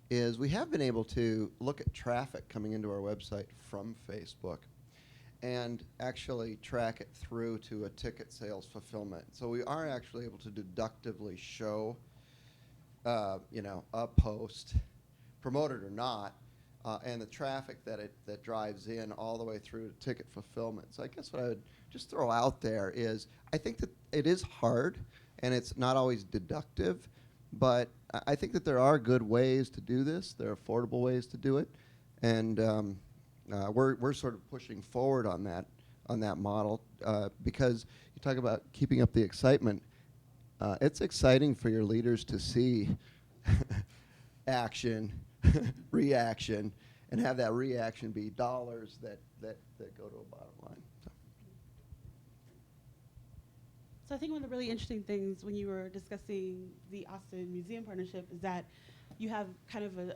is we have been able to look at traffic coming into our website from Facebook and actually track it through to a ticket sales fulfillment. So we are actually able to deductively show, a post, promoted or not, and the traffic that drives in all the way through to ticket fulfillment. So I guess what I would just throw out there is I think that it is hard and it's not always deductive, but I think that there are good ways to do this. There are affordable ways to do it, and we're sort of pushing forward on that model because you talk about keeping up the excitement. It's exciting for your leaders to see action, reaction, and have that reaction be dollars that go to a bottom line. So I think one of the really interesting things when you were discussing the Austin Museum partnership is that you have kind of an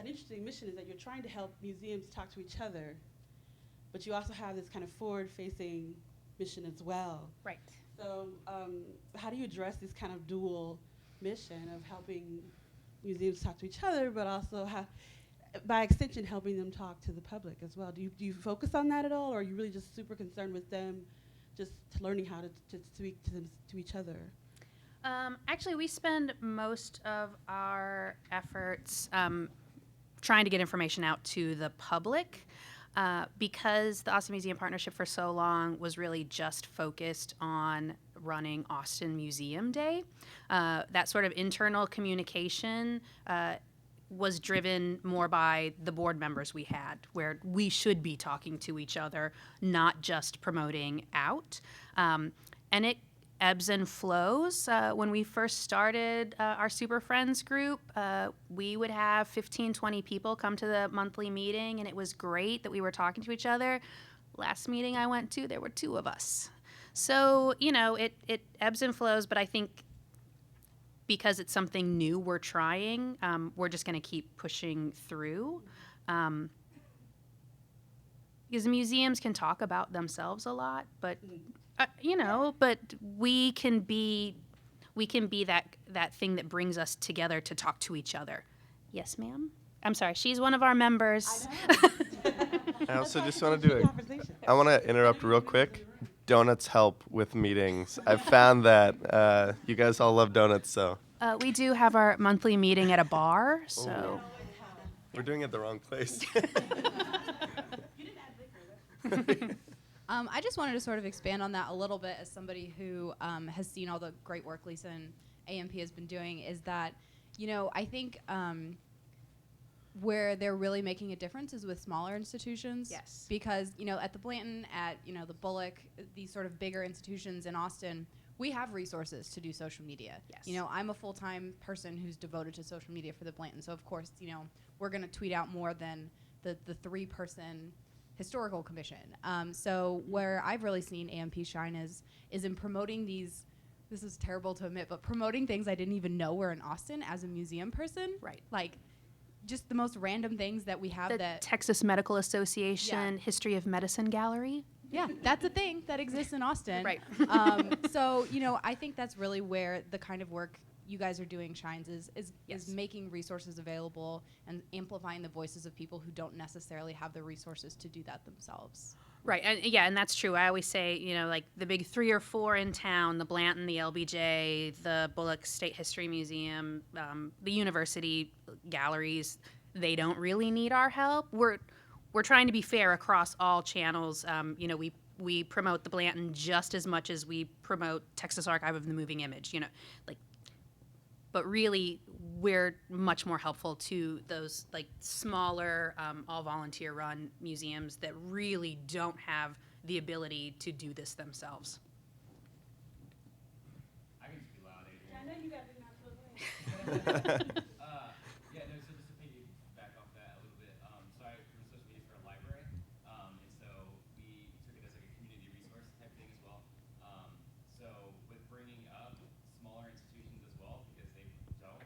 interesting mission, is that you're trying to help museums talk to each other, but you also have this kind of forward-facing mission as well. Right. So how do you address this kind of dual mission of helping museums talk to each other, but also by extension helping them talk to the public as well? Do you focus on that at all, or are you really just super concerned with them just learning how to speak to each other? Actually, we spend most of our efforts trying to get information out to the public because the Austin Museum Partnership for so long was really just focused on running Austin Museum Day. That sort of internal communication was driven more by the board members we had, where we should be talking to each other, not just promoting out. And it ebbs and flows. When we first started our Super Friends group, we would have 15, 20 people come to the monthly meeting, and it was great that we were talking to each other. Last meeting I went to, there were 2 of us. So, it ebbs and flows, but I think because it's something new we're trying, we're just going to keep pushing through. Because museums can talk about themselves a lot, but but we can be that thing that brings us together to talk to each other. Yes, ma'am. I'm sorry, she's one of our members. I also just want to I want to interrupt real quick. Donuts help with meetings. I've found that you guys all love donuts, so. We do have our monthly meeting at a bar, so. We're doing it the wrong place. I just wanted to sort of expand on that a little bit as somebody who has seen all the great work Lisa and AMP has been doing, is that, I think where they're really making a difference is with smaller institutions. Yes. Because, at the Blanton, at, the Bullock, these sort of bigger institutions in Austin, we have resources to do social media. Yes. I'm a full-time person who's devoted to social media for the Blanton. So, of course, we're going to tweet out more than the 3-person historical commission. So where I've really seen AMP shine is in promoting these, this is terrible to admit, but promoting things I didn't even know were in Austin as a museum person. Right. Like, just the most random things that we have The that... Texas Medical Association History of Medicine Gallery. Yeah, that's a thing that exists in Austin. Right. So, I think that's really where the kind of work you guys are doing shines is making resources available and amplifying the voices of people who don't necessarily have the resources to do that themselves. Right, and that's true. I always say, like the big 3 or 4 in town, the Blanton, the LBJ, the Bullock State History Museum, the university galleries, they don't really need our help. We're trying to be fair across all channels. We promote the Blanton just as much as we promote Texas Archive of the Moving Image, but really we're much more helpful to those smaller, all volunteer run museums that really don't have the ability to do this themselves. I can just be loud, Adrianne. I know you got to be not so loud. So just to piggyback off that a little bit, so I run social media for a library, and so we took it as a community resource type thing as well. So with bringing up smaller institutions as well, because they don't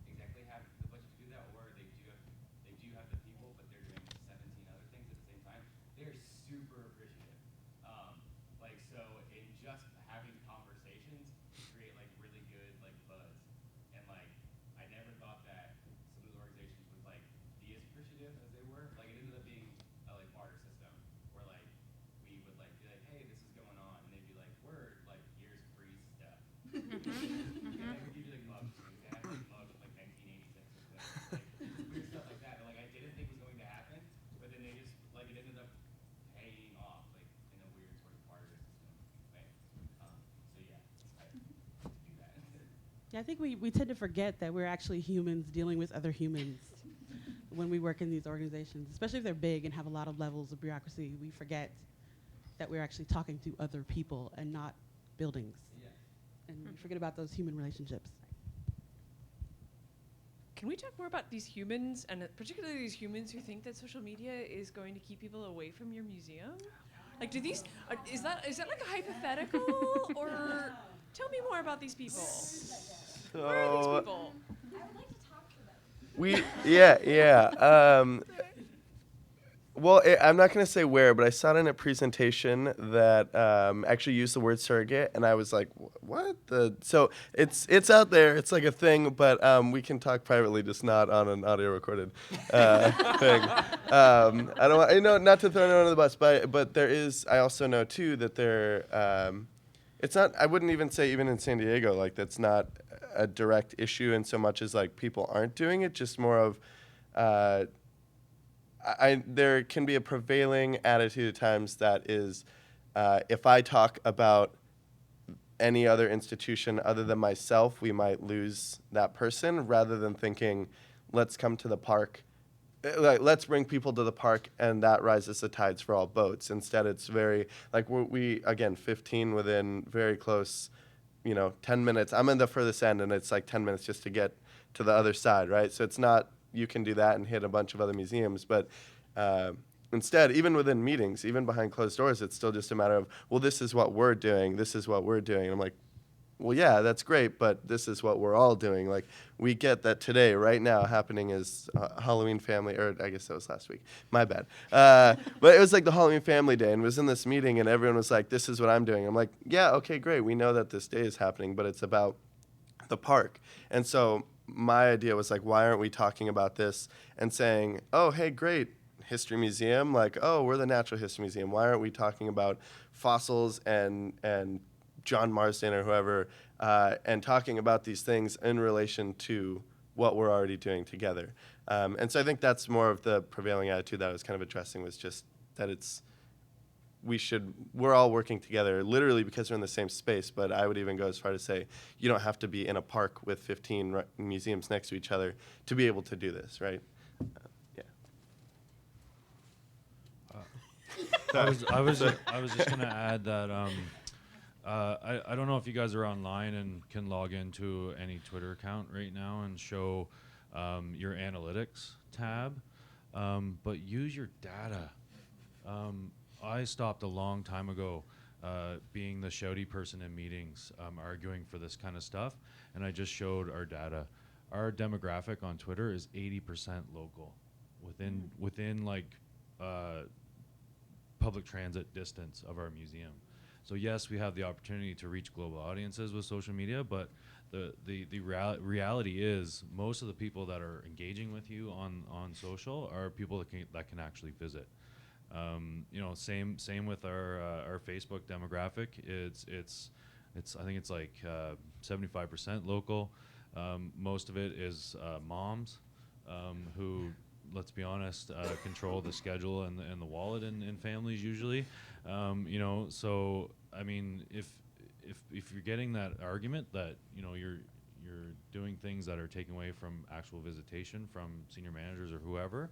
exactly have the budget to do that, or they do have the people, but they're doing 17 other things at the same time, they're super appreciative. So in just having conversations, create really good buzz, and I never thought that some of those organizations would be as appreciative as they were. It ended up being a barter system where we would be like, hey, this is going on, and they'd be like, word, here's free stuff. And they would give you mugs. They had mugs from 1986 or something, weird stuff like that. And I didn't think was going to happen, but then they just it ended up paying off in a weird sort of barter system way. So yeah, excited to do that. Yeah, I think we tend to forget that we're actually humans dealing with other humans. when we work in these organizations, especially if they're big and have a lot of levels of bureaucracy, we forget that we're actually talking to other people and not buildings. And we forget about those human relationships. Can we talk more about these humans, and particularly these humans who think that social media is going to keep people away from your museum? Like, do these, is that like a hypothetical, or tell me more about these people. Where are these people? I would like to talk to them. Yeah. Well, I'm not going to say where, but I saw it in a presentation that actually used the word surrogate, and I was like, what? So it's out there. It's like a thing, but we can talk privately, just not on an audio recorded thing. I don't want, not to throw anyone under the bus, but there is, I also know, too, that it's not, I wouldn't even say even in San Diego, like that's not a direct issue in so much as like people aren't doing it, just more of, there can be a prevailing attitude at times that is, if I talk about any other institution other than myself, we might lose that person, rather than thinking, let's come to the park, like let's bring people to the park, and that rises the tides for all boats. Instead, it's very like we again 15 within very close, 10 minutes. I'm in the furthest end, and it's like 10 minutes just to get to the other side, right? So it's not, you can do that and hit a bunch of other museums, but instead, even within meetings, even behind closed doors, it's still just a matter of, well, this is what we're doing, this is what we're doing. And I'm like, well, yeah, that's great, but this is what we're all doing. Like, we get that today, right now, happening is Halloween family, or I guess that was last week, my bad. But it was like the Halloween family day, and was in this meeting, and everyone was like, this is what I'm doing. I'm like, yeah, okay, great, we know that this day is happening, but it's about the park. And so my idea was like, why aren't we talking about this and saying, oh, hey, great, history museum, like, oh, we're the Natural History Museum. Why aren't we talking about fossils and John Marsden or whoever, and talking about these things in relation to what we're already doing together? And so I think that's more of the prevailing attitude that I was kind of addressing, was just that we're all working together, literally because we're in the same space, but I would even go as far to say, you don't have to be in a park with 15 museums next to each other to be able to do this, right? I was just gonna add that I don't know if you guys are online and can log into any Twitter account right now and show your analytics tab, but use your data. I stopped a long time ago being the shouty person in meetings, arguing for this kind of stuff, and I just showed our data. Our demographic on Twitter is 80% local, within like public transit distance of our museum. So yes, we have the opportunity to reach global audiences with social media, but the reality is most of the people that are engaging with you on social are people that can actually visit. Same with our Facebook demographic. It's I think it's like 75% local. Most of it is moms who, let's be honest, control the schedule and the wallet in families usually. So I mean, if you're getting that argument that you're doing things that are taking away from actual visitation from senior managers or whoever,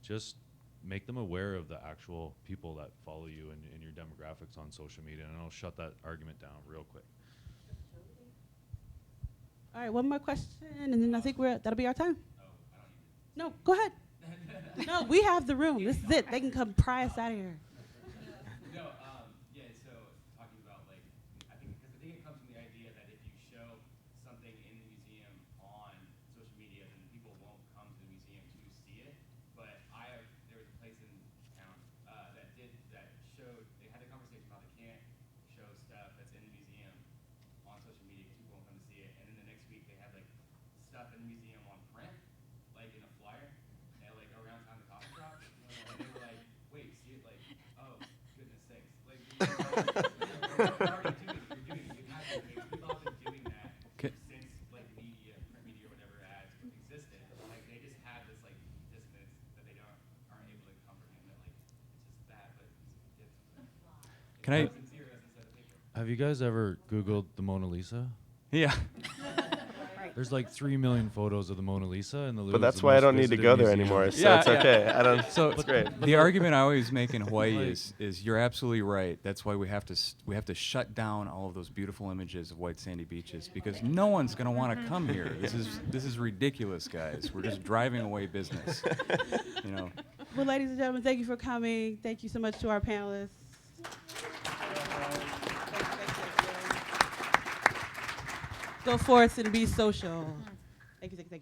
just make them aware of the actual people that follow you and your demographics on social media, and I'll shut that argument down real quick. All right, one more question, and then I think that'll be our time. No, go ahead. No, we have the room. This is it. They can come pry us out of here. So talking about I think it comes from the idea that if you show something in the museum on social media, then people won't come to the museum to see it. But there was a place in town that showed, they had a conversation about they can't show stuff that's in the museum on social media because people won't come to see it. And then the next week they had stuff in the museum on print, in a flyer, and around town the coffee shop. And they were like, wait, see it? Oh, goodness sakes. You're already doing it. You're doing it. You have to. We've all been doing that since print media, or whatever ads existed. They just have this dissonance that they aren't able to comprehend. That it's just that, but Have you guys ever Googled the Mona Lisa? Yeah. Right. There's like 3 million photos of the Mona Lisa, and the Louvre. But that's why I don't need to go there anymore, so it's okay. I don't. So it's great. The argument I always make in Hawaii is you're absolutely right. That's why we have to shut down all of those beautiful images of white sandy beaches, because no one's going to want to come here. This is ridiculous, guys. We're just driving away business. You know. Well, ladies and gentlemen, thank you for coming. Thank you so much to our panelists. Go forth and be social. Thank you.